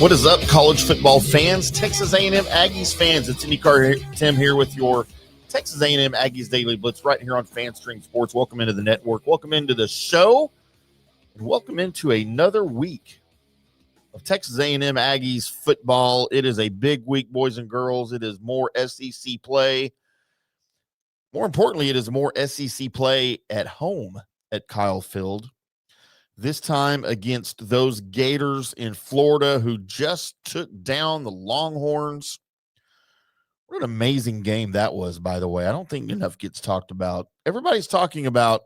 What is up, college football fans, Texas A&M Aggies fans? It's IndyCar Tim here with your Texas A&M Aggies Daily Blitz right here on FanStream Sports. Welcome into the network. Welcome into the show. And welcome into another week of Texas A&M Aggies football. It is a big week, boys and girls. It is more SEC play. More importantly, it is more SEC play at home at Kyle Field. This time against those Gators in Florida who just took down the Longhorns. What an amazing game that was, by the way. I don't think enough gets talked about. Everybody's talking about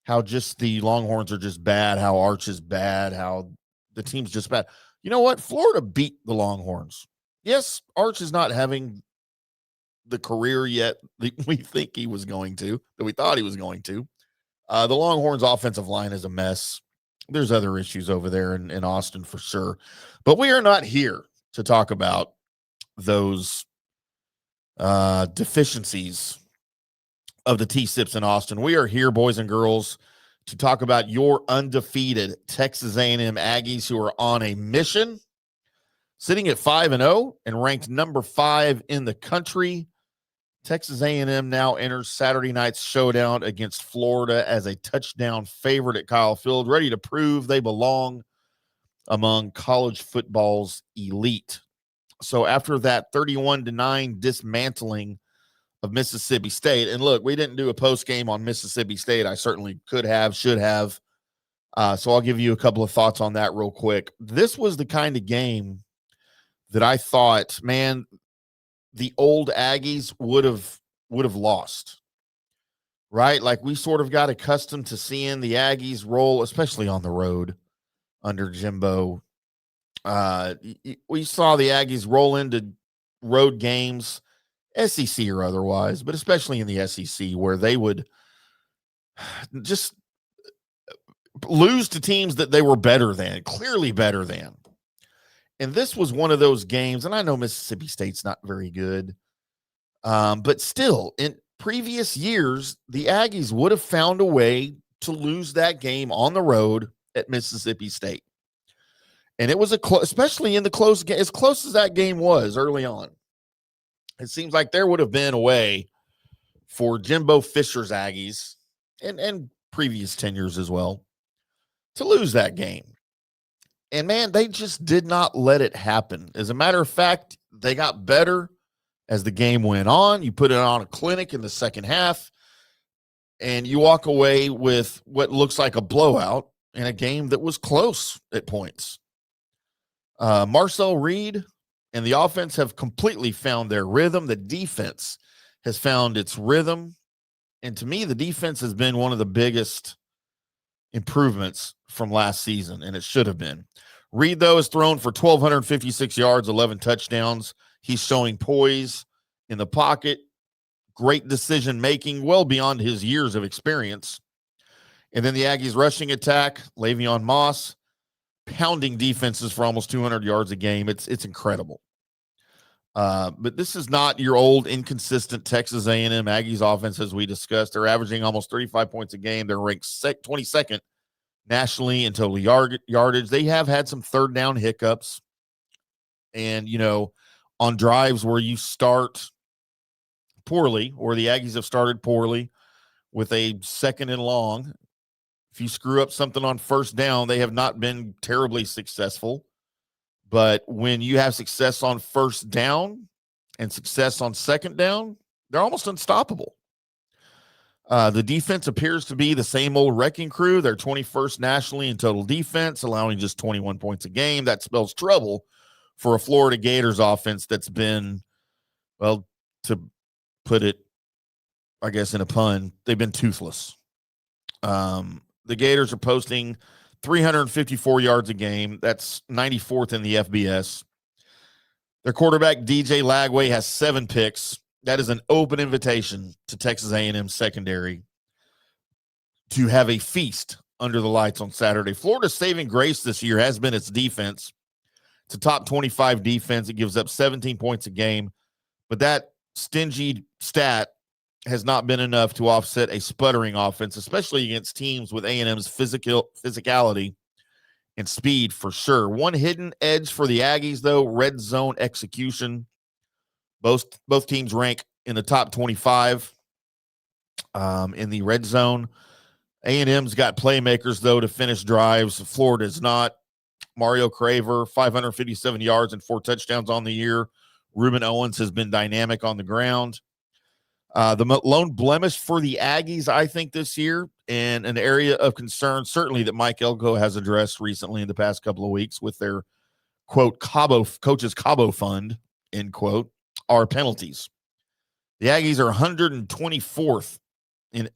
how just the Longhorns are just bad, how Arch is bad, how the team's just bad. You know what? Florida beat the Longhorns. Yes, Arch is not having the career yet that we think he was going to, that we thought he was going to. The Longhorns' offensive line is a mess. There's other issues over there in Austin for sure. But we are not here to talk about those deficiencies of the T-Sips in Austin. We are here, boys and girls, to talk about your undefeated Texas A&M Aggies who are on a mission, sitting at 5-0 and ranked number 5 in the country. Texas A&M now enters Saturday night's showdown against Florida as a touchdown favorite at Kyle Field, ready to prove they belong among college football's elite. So after that 31-9 dismantling of Mississippi State, and look, we didn't do a post game on Mississippi State. I certainly could have, should have. So I'll give you a couple of thoughts on that real quick. This was the kind of game that I thought, man, the old Aggies would have lost, right? Like we sort of got accustomed to seeing the Aggies roll, especially on the road under Jimbo. We saw the Aggies roll into road games, SEC or otherwise, but especially in the SEC where they would just lose to teams that they were better than, clearly better than. And this was one of those games, and I know Mississippi State's not very good, but still, in previous years, the Aggies would have found a way to lose that game on the road at Mississippi State. And it was especially in the close game, as close as that game was early on. It seems like there would have been a way for Jimbo Fisher's Aggies and previous tenures as well to lose that game. And, man, they just did not let it happen. As a matter of fact, they got better as the game went on. You put it on a clinic in the second half, and you walk away with what looks like a blowout in a game that was close at points. Marcel Reed and the offense have completely found their rhythm. The defense has found its rhythm. And to me, the defense has been one of the biggest improvements from last season, and it should have been. Reed, though, has thrown for 1,256 yards, 11 touchdowns. He's showing poise in the pocket, great decision-making, well beyond his years of experience. And then the Aggies' rushing attack, Le'Veon Moss, pounding defenses for almost 200 yards a game. It's incredible. But this is not your old inconsistent Texas A&M Aggies offense, as we discussed. They're averaging almost 35 points a game. They're ranked 22nd nationally in total yardage. They have had some third down hiccups. And, you know, on drives where you start poorly, or the Aggies have started poorly with a second and long, if you screw up something on first down, they have not been terribly successful. But when you have success on first down and success on second down, they're almost unstoppable. The defense appears to be the same old wrecking crew. They're 21st nationally in total defense, allowing just 21 points a game. That spells trouble for a Florida Gators offense that's been, well, to put it, I guess in a pun, they've been toothless. The Gators are posting 354 yards a game. That's 94th in the FBS. Their quarterback, DJ Lagway, has 7 picks. That is an open invitation to Texas A&M secondary to have a feast under the lights on Saturday. Florida's saving grace this year has been its defense. It's a top 25 defense. It gives up 17 points a game. But that stingy stat has not been enough to offset a sputtering offense, especially against teams with A&M's physicality and speed for sure. One hidden edge for the Aggies, though, red zone execution. Both teams rank in the top 25 in the red zone. A&M's got playmakers, though, to finish drives. Florida does not. Mario Craver, 557 yards and 4 touchdowns on the year. Ruben Owens has been dynamic on the ground. The lone blemish for the Aggies, I think, this year, and an area of concern, certainly that Mike Elko has addressed recently in the past couple of weeks with their, quote, coaches Cabo fund, end quote, are penalties. The Aggies are 124th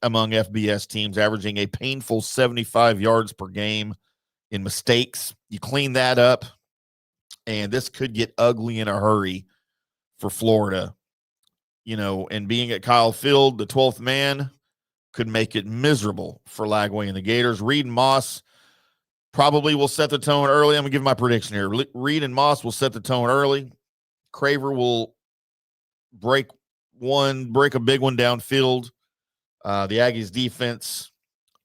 among FBS teams, averaging a painful 75 yards per game in mistakes. You clean that up, and this could get ugly in a hurry for Florida. You know, and being at Kyle Field, the 12th man, could make it miserable for Lagway and the Gators. Reed and Moss probably will set the tone early. I'm going to give my prediction here. Reed and Moss will set the tone early. Craver will break a big one downfield. The Aggies defense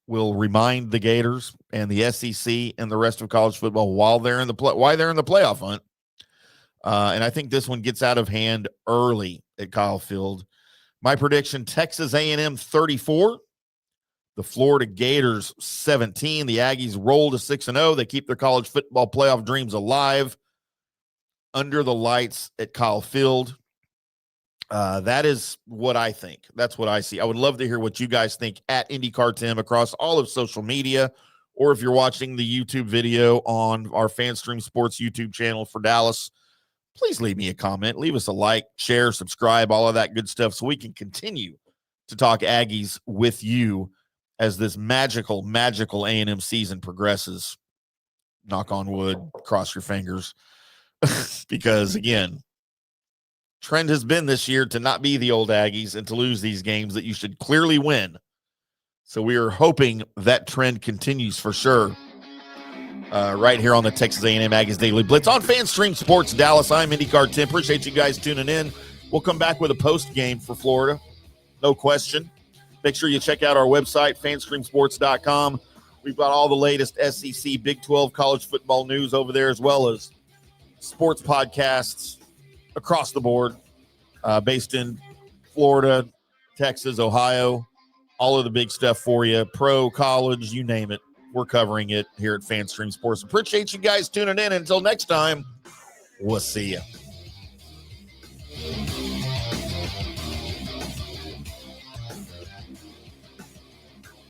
will remind the Gators and the SEC and the rest of college football why they're in the playoff hunt. And I think this one gets out of hand early at Kyle Field. My prediction, Texas A&M 34, the Florida Gators 17. The Aggies roll to 6-0. They keep their college football playoff dreams alive under the lights at Kyle Field. That is what I think. That's what I see. I would love to hear what you guys think at IndyCar Tim across all of social media, or if you're watching the YouTube video on our FanStream Sports YouTube channel for Dallas, please leave me a comment, leave us a like, share, subscribe, all of that good stuff so we can continue to talk Aggies with you as this magical A&M season progresses. Knock on wood, cross your fingers. Because, again, trend has been this year to not be the old Aggies and to lose these games that you should clearly win. So we are hoping that trend continues for sure. Right here on the Texas A&M Aggies Daily Blitz on FanStream Sports Dallas. I'm IndyCar Tim. Appreciate you guys tuning in. We'll come back with a post game for Florida, no question. Make sure you check out our website, fanstreamsports.com. We've got all the latest SEC, Big 12 college football news over there, as well as sports podcasts across the board, based in Florida, Texas, Ohio, all of the big stuff for you, pro, college, you name it. We're covering it here at FanStream Sports. Appreciate you guys tuning in. Until next time, we'll see you.